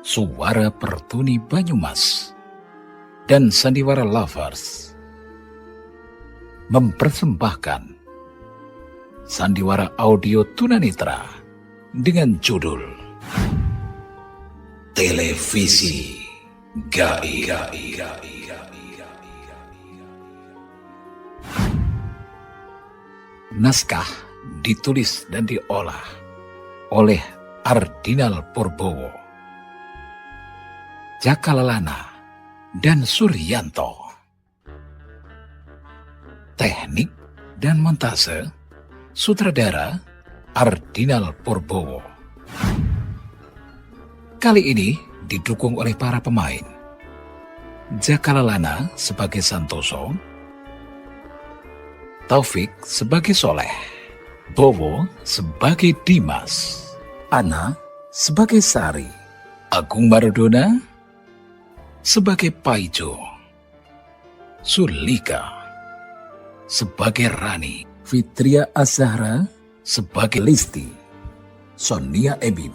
Suara Pertuni Banyumas dan Sandiwara Lovers mempersembahkan Sandiwara Audio Tunanetra dengan judul Televisi Gaib. Naskah ditulis dan diolah oleh Ardinal Purbowo, Jaka Lelana, dan Suryanto. Teknik dan montase sutradara Ardinal Purbowo. Kali ini didukung oleh para pemain: Jaka Lelana sebagai Santoso, Taufik sebagai Soleh, Bowo sebagai Dimas, Ana sebagai Sari, Agung Maradona sebagai Paijo, Sulika sebagai Rani, Fitria Azahra sebagai Listi, Sonia Ebim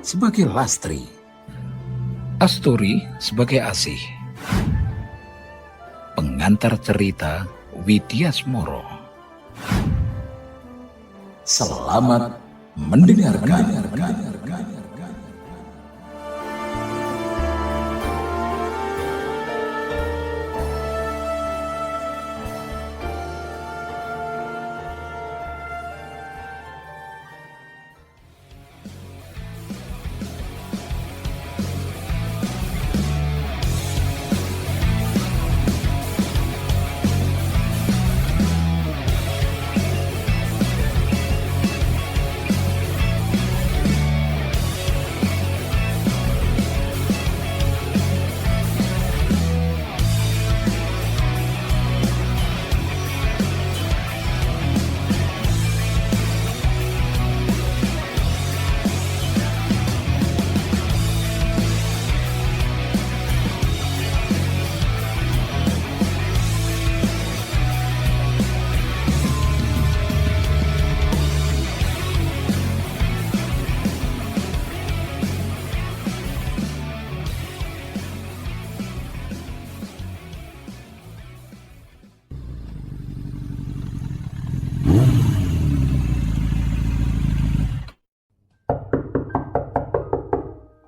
sebagai Lastri, Asturi sebagai Asih, pengantar cerita Widya Smoro. Selamat mendengarkan.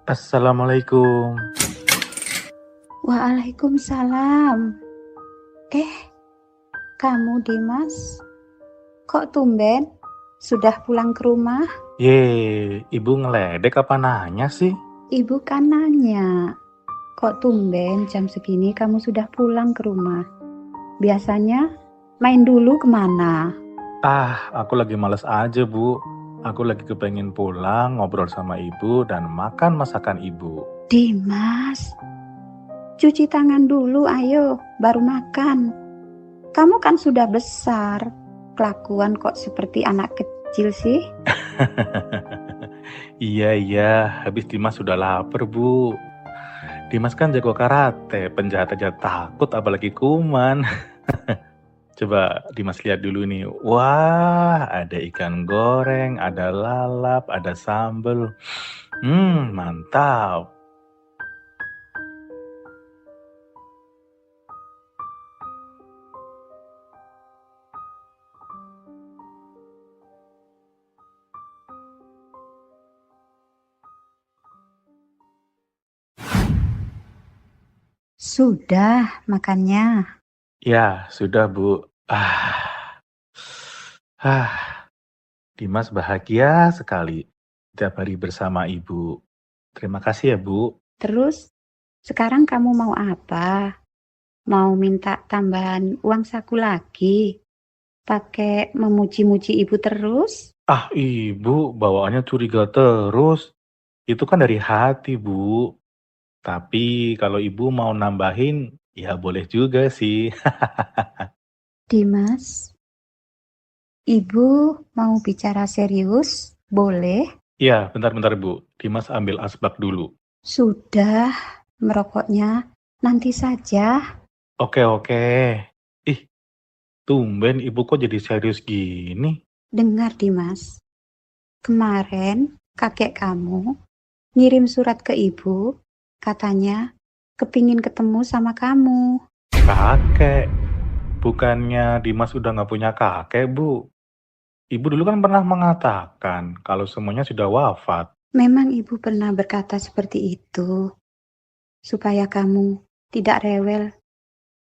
Assalamualaikum. Waalaikumsalam. Kamu Dimas? Kok tumben? Sudah pulang ke rumah? Ibu ngeledek apa nanya sih? Ibu kan nanya. Kok tumben jam segini kamu sudah pulang ke rumah? Biasanya main dulu kemana? Aku lagi males aja, Bu. Aku lagi kepengen pulang, ngobrol sama ibu, dan makan masakan ibu. Dimas, cuci tangan dulu ayo, baru makan. Kamu kan sudah besar, kelakuan kok seperti anak kecil sih? Iya, habis Dimas sudah lapar, Bu. Dimas kan jago karate, penjahat aja takut apalagi kuman. Coba Dimas lihat dulu nih. Wah, ada ikan goreng, ada lalap, ada sambal. Mantap. Sudah makannya. Ya, sudah, Bu. Dimas bahagia sekali tiap hari bersama ibu. Terima kasih ya, Bu. Terus sekarang kamu mau apa? Mau minta tambahan uang saku lagi? Pakai memuji-muji ibu terus? Ibu bawaannya curiga terus. Itu kan dari hati, Bu. Tapi kalau ibu mau nambahin, ya boleh juga sih. Dimas, ibu mau bicara serius? Boleh? Ya, bentar-bentar, Bu. Dimas ambil asbak dulu. Sudah, merokoknya nanti saja. Oke. Ih, tumben ibu kok jadi serius gini? Dengar Dimas, kemarin kakek kamu Ngirim surat ke ibu, katanya kepingin ketemu sama kamu. Kakek, bukannya Dimas udah nggak punya kakek, Bu? Ibu dulu kan pernah mengatakan kalau semuanya sudah wafat. Memang ibu pernah berkata seperti itu, supaya kamu tidak rewel,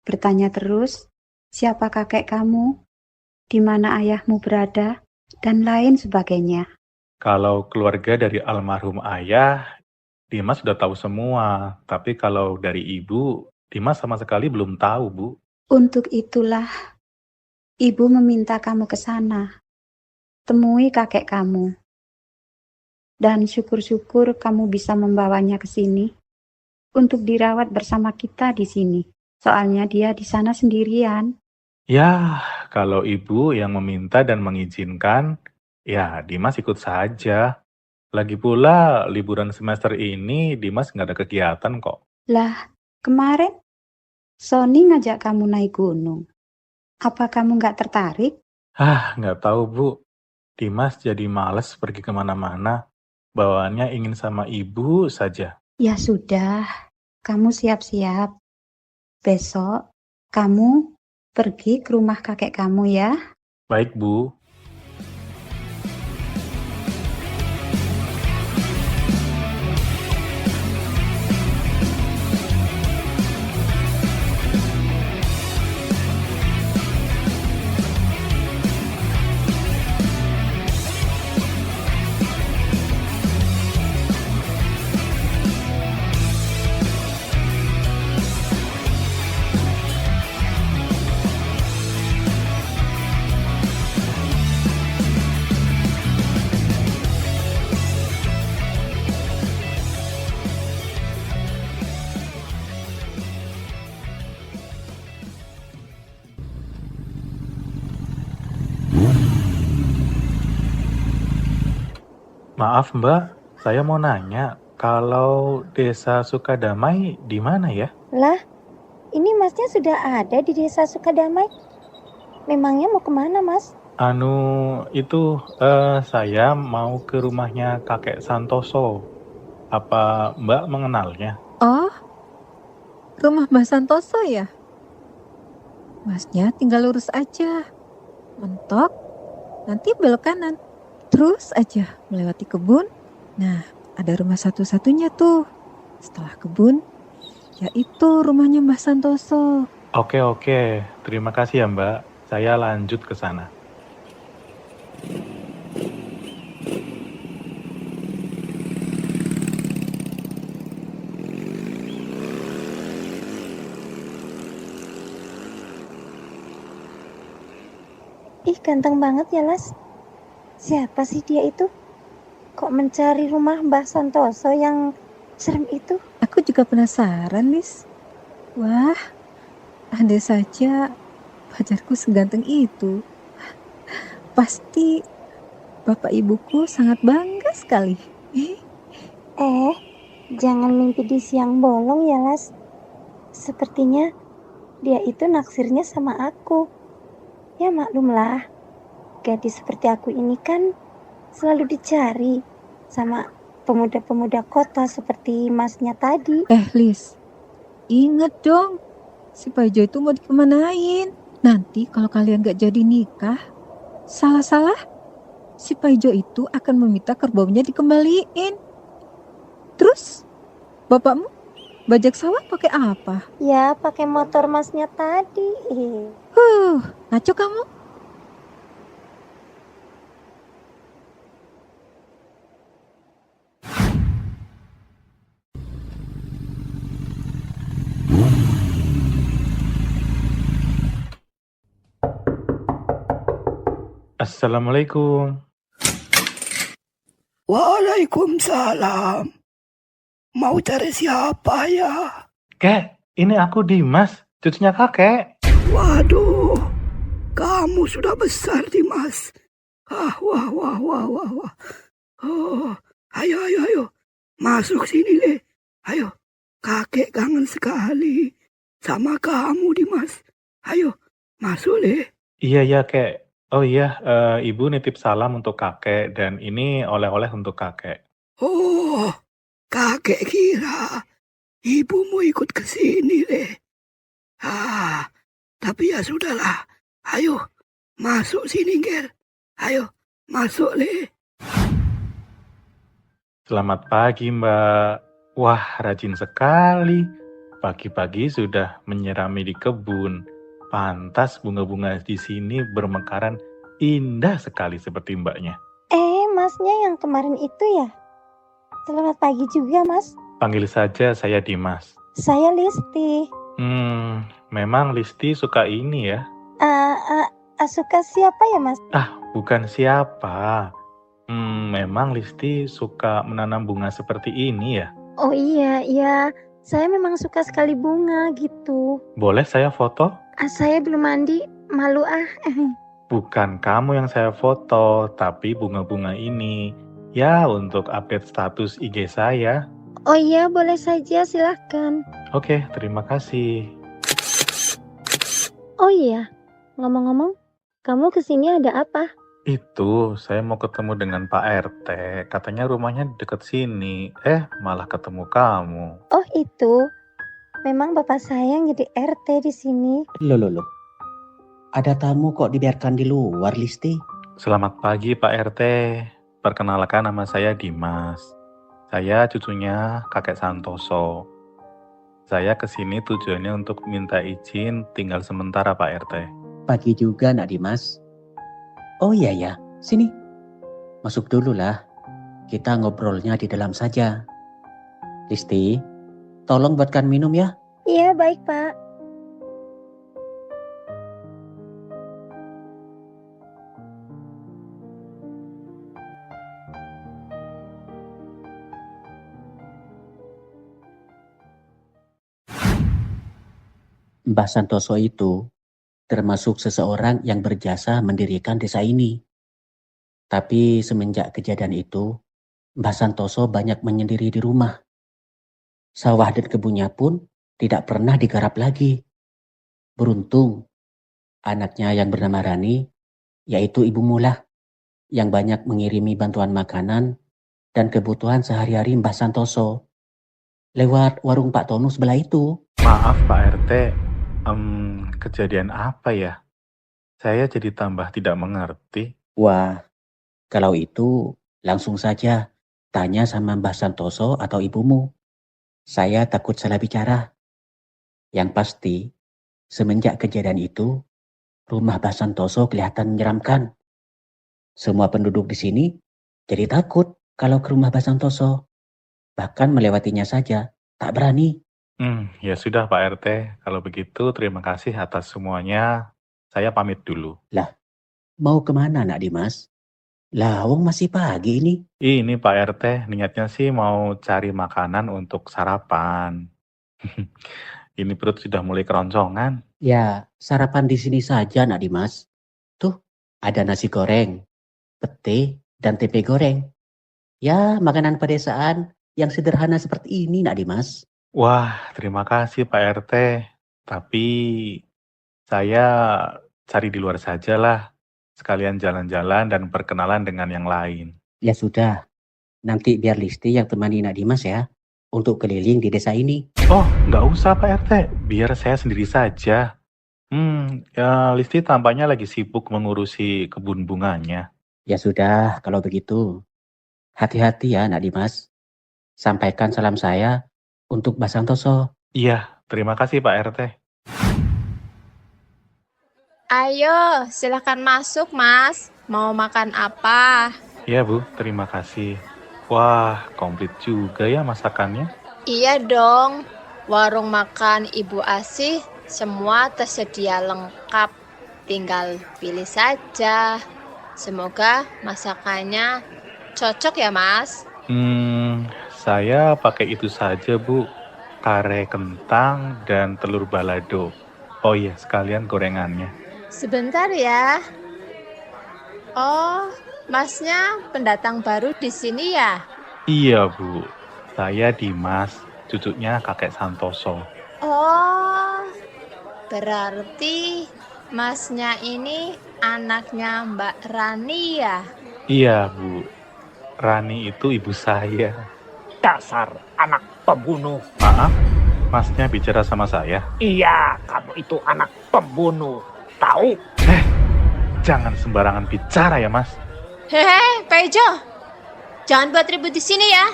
bertanya terus, siapa kakek kamu, di mana ayahmu berada, dan lain sebagainya. Kalau keluarga dari almarhum ayah, Dimas sudah tahu semua. Tapi kalau dari ibu, Dimas sama sekali belum tahu, Bu. Untuk itulah ibu meminta kamu ke sana, temui kakek kamu. Dan syukur-syukur kamu bisa membawanya ke sini untuk dirawat bersama kita di sini. Soalnya dia di sana sendirian. Ya, kalau ibu yang meminta dan mengizinkan, ya Dimas ikut saja. Lagi pula liburan semester ini Dimas nggak ada kegiatan kok. Lah, kemarin Sony ngajak kamu naik gunung. Apa kamu nggak tertarik? Nggak tahu Bu. Dimas jadi males pergi kemana-mana. Bawaannya ingin sama ibu saja. Ya sudah, kamu siap-siap. Besok kamu pergi ke rumah kakek kamu ya. Baik Bu. Maaf Mbak, saya mau nanya, kalau Desa Sukadamai di mana ya? Lah, ini masnya sudah ada di desa Sukadamai? Memangnya mau kemana, mas? Saya mau ke rumahnya kakek Santoso. Apa Mbak mengenalnya? Oh, rumah Mbak Santoso ya? Masnya tinggal lurus aja. Mentok, nanti belok kanan. Terus aja melewati kebun. Nah, ada rumah satu-satunya tuh. Setelah kebun, yaitu rumahnya Mbak Santoso. Oke. Terima kasih ya Mbak. Saya lanjut ke sana. Ih, ganteng banget ya, Las. Siapa sih dia itu? Kok mencari rumah Mbah Santoso yang serem itu? Aku juga penasaran, Lis. Wah, andai saja pacarku seganteng itu. Pasti bapak ibuku sangat bangga sekali. Jangan mimpi di siang bolong ya, Las. Sepertinya dia itu naksirnya sama aku. Ya maklumlah, gadis seperti aku ini kan selalu dicari sama pemuda-pemuda kota seperti masnya tadi. Lis, inget dong, si Paijo itu mau dikemanain. Nanti kalau kalian gak jadi nikah, salah-salah, si Paijo itu akan meminta kerbaunya dikembaliin. Terus, bapakmu bajak sawah pakai apa? Ya, pakai motor masnya tadi. Ngaco kamu? Assalamualaikum. Waalaikumsalam. Mau cari siapa ya? Kek, ini aku Dimas, cucunya kakek. Waduh, kamu sudah besar, Dimas. Wah. Oh, ayo. Masuk sini, Le. Ayo, kakek kangen sekali sama kamu, Dimas. Ayo, masuk, Le. Iya kek. Oh iya, ibu nitip salam untuk kakek dan ini oleh-oleh untuk kakek. Oh, kakek kira ibumu ikut ke sini, Le. Tapi ya sudahlah. Ayo, masuk sini, Ger. Ayo, masuk, Le. Selamat pagi, Mbak. Wah, rajin sekali. Pagi-pagi sudah menyirami di kebun. Pantas bunga-bunga di sini bermekaran indah sekali seperti Mbaknya. Masnya yang kemarin itu ya? Selamat pagi juga, Mas. Panggil saja saya Dimas. Saya Listi. Memang Listi suka ini ya? Suka siapa ya, Mas? Bukan siapa. Memang Listi suka menanam bunga seperti ini ya? Oh iya. Saya memang suka sekali bunga gitu. Boleh saya foto? Saya belum mandi, malu Bukan kamu yang saya foto, tapi bunga-bunga ini. Ya, untuk update status IG saya. Oh iya, boleh saja, silahkan. Oke, terima kasih. Oh iya, ngomong-ngomong, kamu kesini ada apa? Itu, saya mau ketemu dengan Pak RT. Katanya rumahnya deket sini. Malah ketemu kamu. Oh itu, memang bapak saya yang jadi RT di sini. Loh. Ada tamu kok dibiarkan di luar, Listi? Selamat pagi Pak RT. Perkenalkan nama saya Dimas. Saya cucunya kakek Santoso. Saya kesini tujuannya untuk minta izin tinggal sementara Pak RT. Pagi juga, Nak Dimas. Oh iya ya, sini. Masuk dulu lah. Kita ngobrolnya di dalam saja. Listi, tolong buatkan minum ya. Iya, baik Pak. Mbah Santoso itu termasuk seseorang yang berjasa mendirikan desa ini. Tapi semenjak kejadian itu, Mbah Santoso banyak menyendiri di rumah. Sawah dan kebunnya pun tidak pernah digarap lagi. Beruntung, anaknya yang bernama Rani, yaitu Ibu Mulah, yang banyak mengirimi bantuan makanan dan kebutuhan sehari-hari Mbah Santoso lewat warung Pak Tonu sebelah itu. Maaf Pak RT, kejadian apa ya? Saya jadi tambah tidak mengerti. Wah, kalau itu langsung saja tanya sama Mbah Santoso atau ibumu. Saya takut salah bicara. Yang pasti, semenjak kejadian itu, rumah Mbah Santoso kelihatan menyeramkan. Semua penduduk di sini jadi takut kalau ke rumah Mbah Santoso. Bahkan melewatinya saja tak berani. Ya sudah Pak RT, kalau begitu terima kasih atas semuanya. Saya pamit dulu. Mau kemana, Nak Dimas? Lawang masih pagi ini. Ini Pak RT, niatnya sih mau cari makanan untuk sarapan. Ini perut sudah mulai keroncongan. Ya, sarapan di sini saja, Nak Dimas. Tuh, ada nasi goreng, pete, dan tempe goreng. Ya, makanan pedesaan yang sederhana seperti ini, Nak Dimas. Wah, terima kasih Pak RT. Tapi saya cari di luar saja lah. Sekalian jalan-jalan dan perkenalan dengan yang lain. Ya sudah, nanti biar Listi yang temani Nak Dimas ya, untuk keliling di desa ini. Oh, nggak usah Pak RT. Biar saya sendiri saja. Listi tampaknya lagi sibuk mengurusi kebun bunganya. Ya sudah, kalau begitu. Hati-hati ya, Nak Dimas. Sampaikan salam saya untuk Mbah Santoso. Iya, terima kasih Pak RT. Ayo, silahkan masuk, Mas. Mau makan apa? Iya Bu, terima kasih. Wah, komplit juga ya masakannya. Iya dong, warung makan Ibu Asih semua tersedia lengkap. Tinggal pilih saja. Semoga masakannya cocok ya, Mas. Saya pakai itu saja Bu. Kare kentang dan telur balado. Oh iya, sekalian gorengannya. Sebentar ya. Oh, Masnya pendatang baru di sini ya? Iya Bu, saya Dimas, cucunya kakek Santoso. Oh, berarti Masnya ini anaknya Mbak Rani ya? Iya Bu, Rani itu ibu saya. Dasar anak pembunuh. Maaf, masnya bicara sama saya. Iya, kamu itu anak pembunuh. Tahu? Jangan sembarangan bicara ya, Mas. Hehe, Pak Ijo. Jangan buat ribut di sini ya.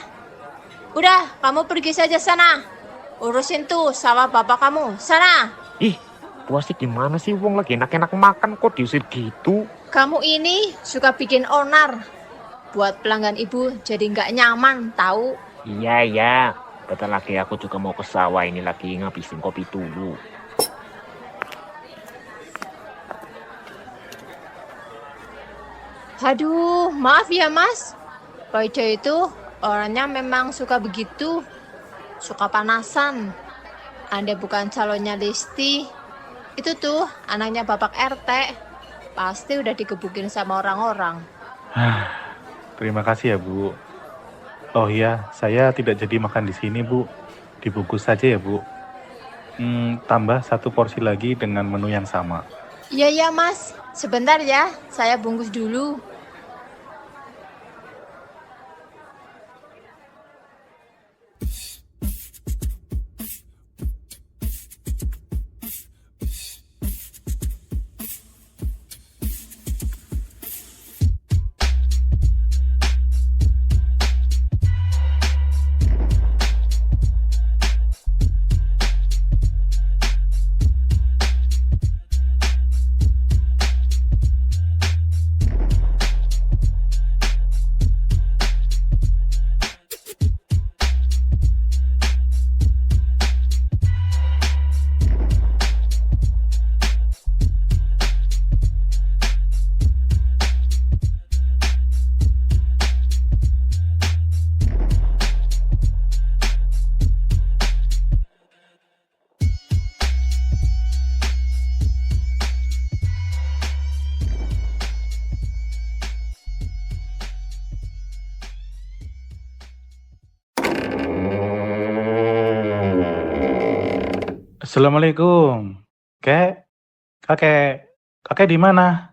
Udah, kamu pergi saja sana. Urusin tuh sawah bapak kamu. Sana. Ih, puasnya gimana sih? Wong lagi enak-enak makan kok diusir gitu. Kamu ini suka bikin onar. Buat pelanggan ibu jadi nggak nyaman, tahu? Iya. Bentar lagi aku juga mau ke sawah, ini lagi ngabisin kopi dulu. Aduh, maaf ya mas. Pak Ijo itu orangnya memang suka begitu. Suka panasan. Anda bukan calonnya Listi. Itu tuh anaknya Bapak RT. Pasti udah digebukin sama orang-orang. Terima kasih ya, Bu. Oh iya, saya tidak jadi makan di sini, Bu. Dibungkus saja ya, Bu. Tambah 1 porsi lagi dengan menu yang sama. Iya mas. Sebentar ya, saya bungkus dulu. Assalamualaikum. Kakek di mana?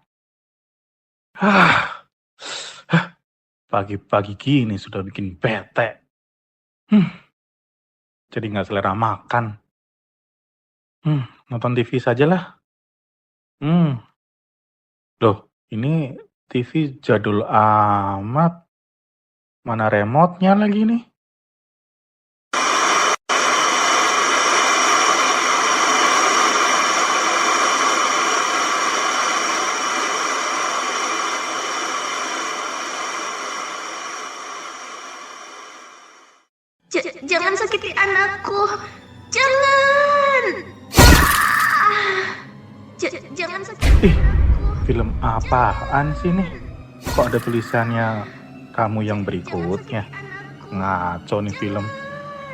Pagi-pagi gini sudah bikin bete. Jadi nggak selera makan. Nonton TV sajalah. Loh, ini TV jadul amat. Mana remote-nya lagi nih? Jangan sakiti anakku. Jangan. Jangan sakiti anakku. Film apaan sih nih? Kok ada tulisannya kamu yang berikutnya? Ngaco nih film.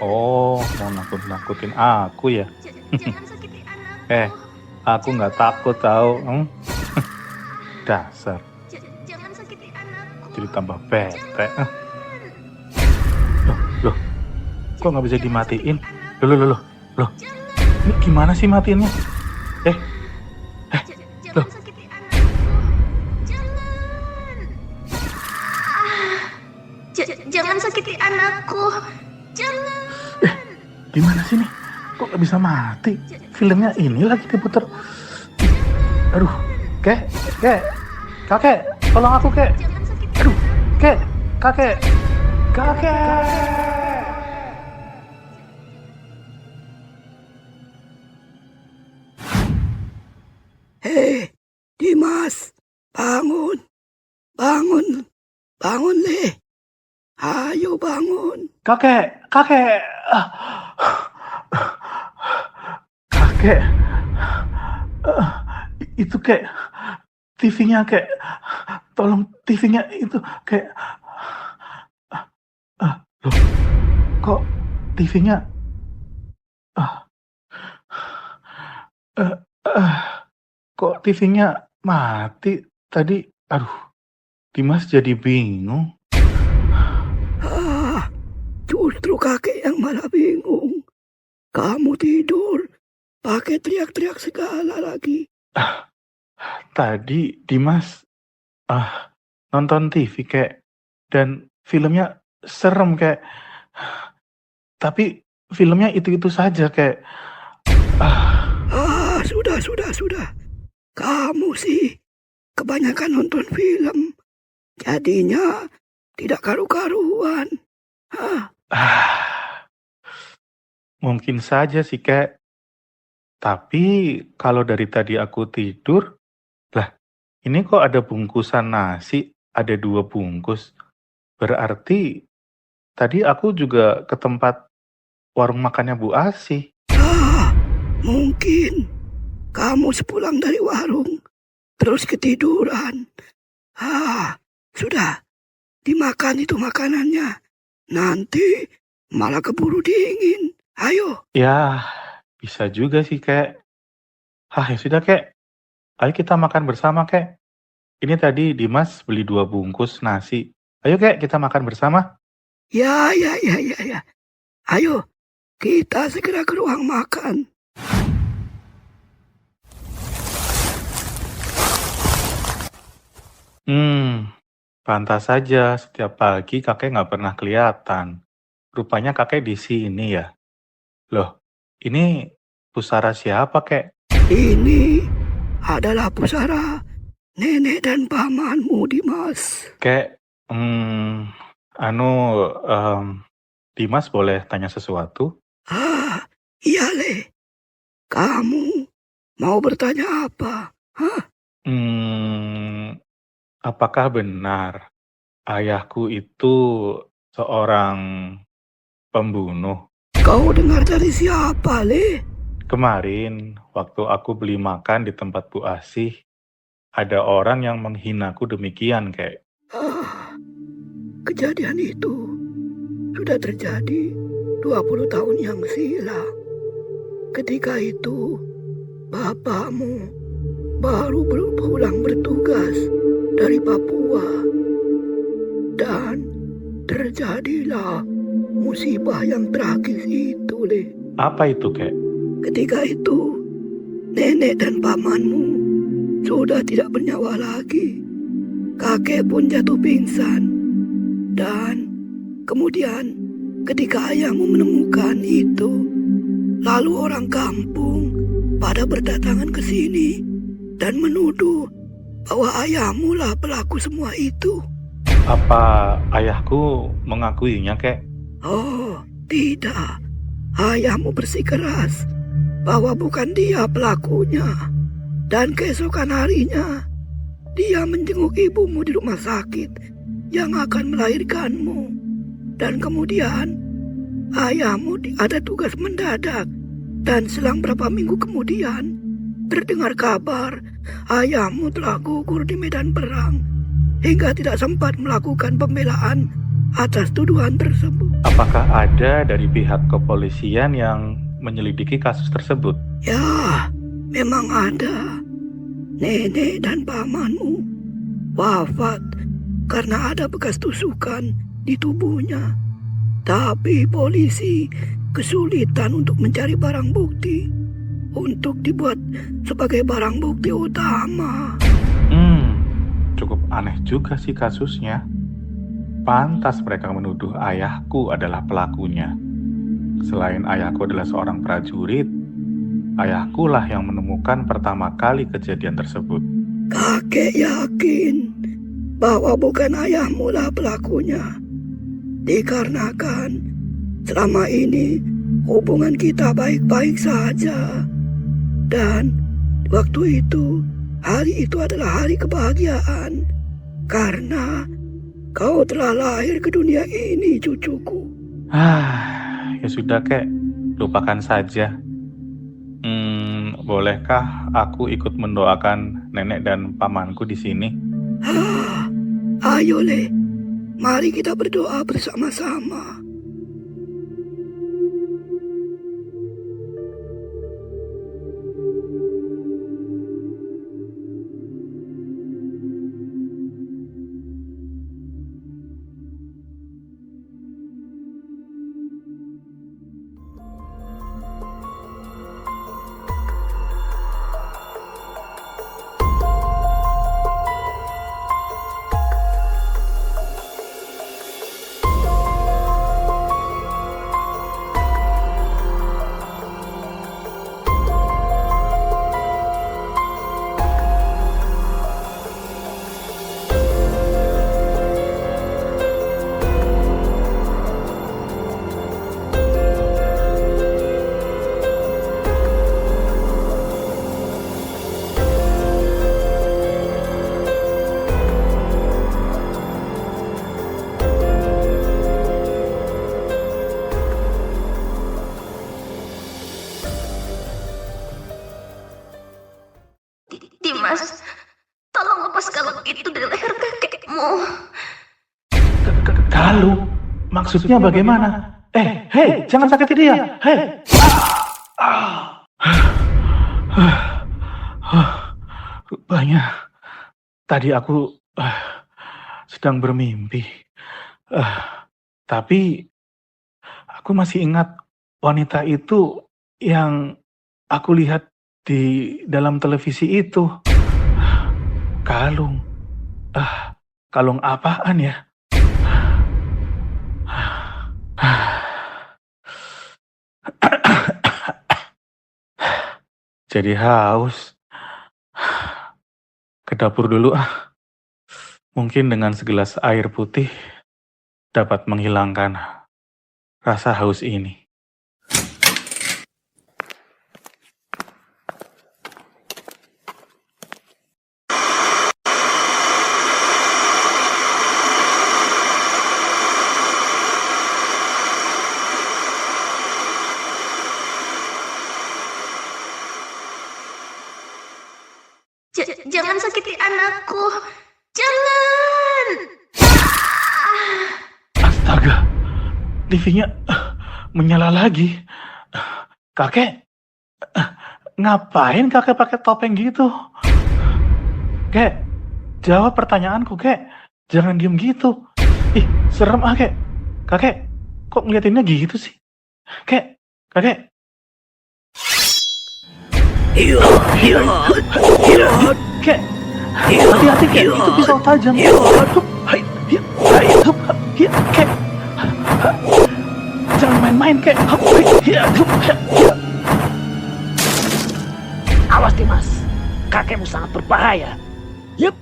Oh, mau nakut-nakutin aku ya? Jangan sakiti anakku. Aku nggak takut tahu. Dasar, Jangan sakiti anakku. jadi tambah bete. Loh, kok nggak bisa dimatiin? Loh. Ini gimana sih matiinnya? Jangan sakiti anakku. Jangan sakiti anakku. Jangan. Gimana sih nih? Kok nggak bisa mati? Filmnya ini lagi diputer. Aduh, kakek, tolong aku kek. Jangan sakiti. Aduh, kakek. Hei, Dimas, bangun. Bangun, Le. Ayo bangun. Kakek. Itu kek, TV-nya kek. Tolong TV-nya itu kek. Loh, kok TV-nya kok TV-nya mati tadi? Aduh, Dimas jadi bingung. Justru kakek yang malah bingung. Kamu tidur, pakai teriak-teriak segala lagi. Tadi Dimas nonton TV kek, dan filmnya serem kek. Tapi filmnya itu-itu saja kayak ah, Sudah. Kamu sih kebanyakan nonton film. Jadinya tidak karu-karuan. Hah, ah, mungkin saja sih kayak. Tapi kalau dari tadi aku tidur, lah ini kok ada bungkusan nasi, ada 2 bungkus. Berarti tadi aku juga ke tempat warung makannya Bu Asih. mungkin kamu sepulang dari warung terus ketiduran. Sudah dimakan itu makanannya. Nanti malah keburu dingin. Ayo. Ya, bisa juga sih kayak. Ya sudah kek. Ayo kita makan bersama kek. Ini tadi Dimas beli 2 bungkus nasi. Ayo kek kita makan bersama. Ya. Ayo, kita segera ke ruang makan. Pantas saja setiap pagi kakek nggak pernah kelihatan. Rupanya kakek di sini ya. Loh, ini pusara siapa kek? Ini adalah pusara nenek dan pamanmu, Dimas. Kek, Dimas boleh tanya sesuatu? Iya, Le. Kamu mau bertanya apa? Apakah benar ayahku itu seorang pembunuh? Kau dengar dari siapa, Le? Kemarin, waktu aku beli makan di tempat Bu Asih, ada orang yang menghinaku demikian, kek. Kejadian itu sudah terjadi 20 tahun yang silam. Ketika itu, bapakmu baru pulang bertugas dari Papua. Dan terjadilah musibah yang tragis itu, Le. Apa itu, kek? Ketika itu, nenek dan pamanmu sudah tidak bernyawa lagi. Kakek pun jatuh pingsan. Dan kemudian ketika ayahmu menemukan itu, lalu orang kampung pada berdatangan ke sini dan menuduh bahwa ayahmu lah pelaku semua itu. Apa ayahku mengakuinya, kek? Oh, tidak. Ayahmu bersikeras bahwa bukan dia pelakunya. Dan keesokan harinya, dia menjenguk ibumu di rumah sakit yang akan melahirkanmu. Dan kemudian, ayahmu ada tugas mendadak. Dan selang berapa minggu kemudian, terdengar kabar ayahmu telah gugur di medan perang hingga tidak sempat melakukan pembelaan atas tuduhan tersebut. Apakah ada dari pihak kepolisian yang menyelidiki kasus tersebut? Ya, memang ada. Nenek dan pamanmu wafat karena ada bekas tusukan di tubuhnya. Tapi polisi kesulitan untuk mencari barang bukti untuk dibuat sebagai barang bukti utama. Cukup aneh juga sih kasusnya. Pantas mereka menuduh ayahku adalah pelakunya. Selain ayahku adalah seorang prajurit, ayahkulah yang menemukan pertama kali kejadian tersebut. Kakek yakin bahwa bukan ayahmu lah pelakunya. Dikarenakan selama ini hubungan kita baik-baik saja. Dan waktu itu, hari itu adalah hari kebahagiaan. Karena kau telah lahir ke dunia ini, cucuku. Ya sudah, kek. Lupakan saja. Bolehkah aku ikut mendoakan nenek dan pamanku di sini? Ayo, Le. Mari kita berdoa bersama-sama. Maksudnya bagaimana? Hei, jangan sakiti dia. Hei. Rupanya tadi aku sedang bermimpi. Tapi aku masih ingat wanita itu yang aku lihat di dalam televisi itu. Kalung. Kalung apaan ya? Jadi haus. Ke dapur dulu Mungkin dengan segelas air putih dapat menghilangkan rasa haus ini. Jangan sakiti anakku. Jangan. Astaga, TV-nya menyala lagi. Kakek, ngapain kakek pakai topeng gitu? Kek, jawab pertanyaanku, kek. Jangan diem gitu. Ih, serem kek. Kakek, kok ngeliatinnya gitu sih? Kek, kakek. Kek, hati-hati kek, itu pisau tajam. Kek, jangan main-main kek. Awas Dimas, kakekmu sangat berbahaya. Yup.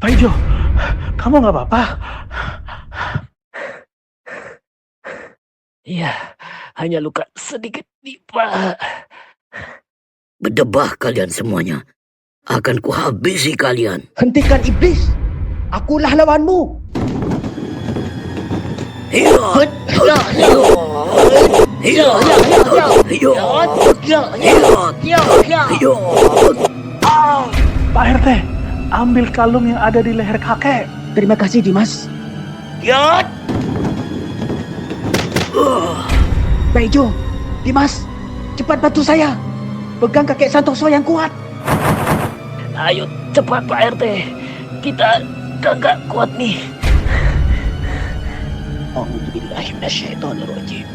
Pak Ijo, kamu nggak apa-apa? Iya, hanya luka sedikit nih, Pak. Berdebah kalian semuanya. Akan kuhabisi kalian. Hentikan iblis. Akulah lawanmu. Pak RT, ambil kalung yang ada di leher kakek. Terima kasih Dimas. Pak Ijo, Dimas, cepat bantu saya. Pegang kakek Santoso yang kuat. Ayo cepat Pak RT, kita gak kuat nih. A'udzubillahiminasyaitonirrajim.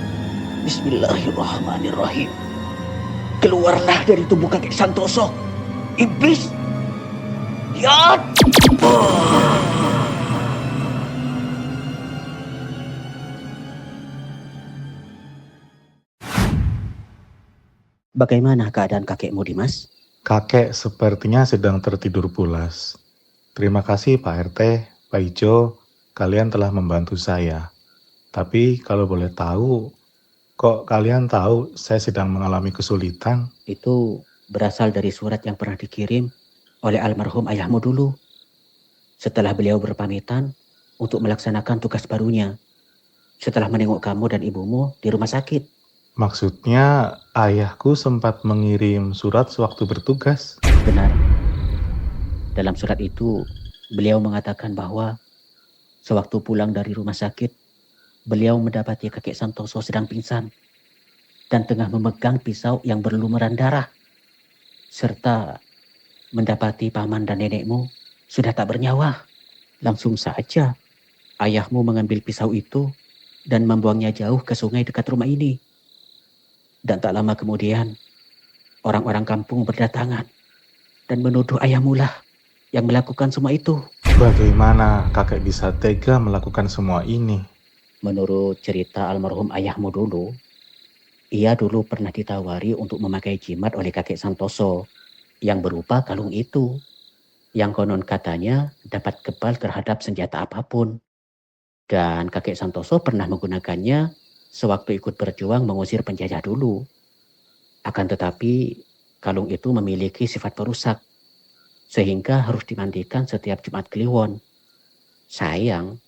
Bismillahirrahmanirrahim. Keluarlah dari tubuh kakek Santoso. Iblis. Bagaimana keadaan kakekmu, Dimas? Kakek sepertinya sedang tertidur pulas. Terima kasih Pak RT, Pak Ijo, kalian telah membantu saya. Tapi kalau boleh tahu, kok kalian tahu saya sedang mengalami kesulitan? Itu berasal dari surat yang pernah dikirim oleh almarhum ayahmu dulu. Setelah beliau berpamitan untuk melaksanakan tugas barunya. Setelah menengok kamu dan ibumu di rumah sakit. Maksudnya ayahku sempat mengirim surat sewaktu bertugas? Benar. Dalam surat itu, beliau mengatakan bahwa sewaktu pulang dari rumah sakit, beliau mendapati kakek Santoso sedang pingsan dan tengah memegang pisau yang berlumuran darah, serta mendapati paman dan nenekmu sudah tak bernyawa. Langsung saja ayahmu mengambil pisau itu dan membuangnya jauh ke sungai dekat rumah ini. Dan tak lama kemudian, orang-orang kampung berdatangan dan menuduh ayahmu lah yang melakukan semua itu. Bagaimana kakek bisa tega melakukan semua ini? Menurut cerita almarhum ayahmu dulu, ia dulu pernah ditawari untuk memakai jimat oleh kakek Santoso yang berupa kalung itu, yang konon katanya dapat kebal terhadap senjata apapun. Dan kakek Santoso pernah menggunakannya sewaktu ikut berjuang mengusir penjajah dulu. Akan tetapi, kalung itu memiliki sifat perusak, sehingga harus dimandikan setiap Jumat Kliwon. Sayang,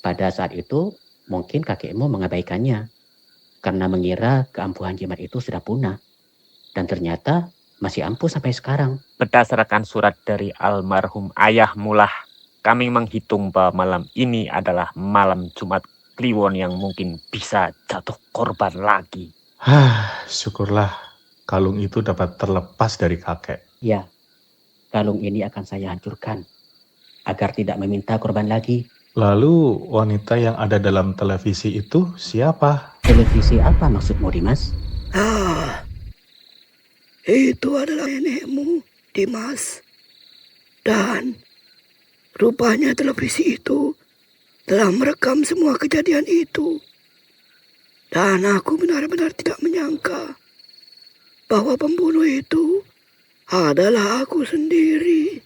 pada saat itu mungkin kakekmu mengabaikannya. karena mengira keampuhan jimat itu sudah punah. Dan ternyata masih ampuh sampai sekarang. Berdasarkan surat dari almarhum ayahmu lah, kami menghitung bahwa malam ini adalah malam Jumat Kliwon yang mungkin bisa jatuh korban lagi. Syukurlah kalung itu dapat terlepas dari kakek. Ya, kalung ini akan saya hancurkan agar tidak meminta korban lagi. Lalu wanita yang ada dalam televisi itu siapa? Televisi apa maksudmu, Dimas? Itu adalah nenekmu, Dimas. Dan rupanya televisi itu telah merekam semua kejadian itu. Dan aku benar-benar tidak menyangka bahwa pembunuh itu adalah aku sendiri.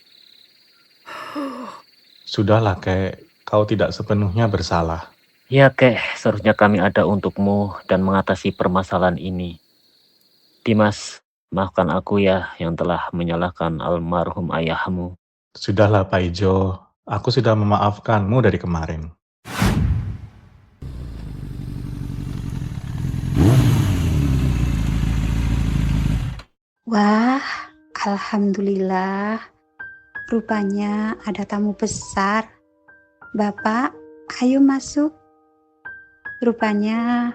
Sudahlah, Kek. Kau tidak sepenuhnya bersalah. Ya kek, seharusnya kami ada untukmu dan mengatasi permasalahan ini. Dimas, maafkan aku ya yang telah menyalahkan almarhum ayahmu. Sudahlah, Pak Ijo. Aku sudah memaafkanmu dari kemarin. Wah, alhamdulillah. Rupanya ada tamu besar. Bapak, ayo masuk. Rupanya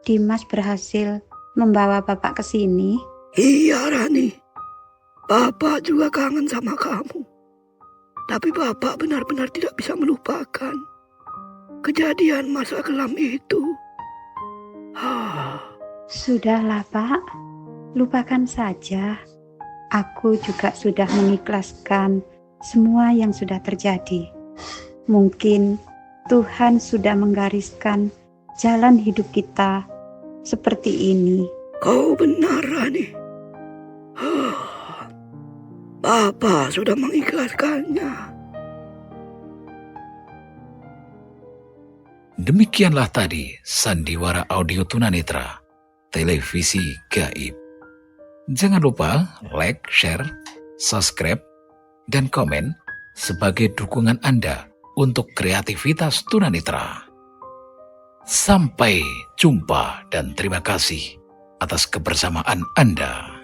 Dimas berhasil membawa Bapak ke sini. Iya, Rani. Bapak juga kangen sama kamu. Tapi Bapak benar-benar tidak bisa melupakan kejadian masa kelam itu. Sudahlah, Pak. Lupakan saja. Aku juga sudah mengikhlaskan semua yang sudah terjadi. Mungkin Tuhan sudah menggariskan jalan hidup kita seperti ini. Kau benar, Rani. Bapak sudah mengikhlaskannya. Demikianlah tadi sandiwara audio tunanetra, televisi gaib. Jangan lupa like, share, subscribe, dan komen sebagai dukungan Anda untuk kreativitas tunanetra. Sampai jumpa dan terima kasih atas kebersamaan Anda.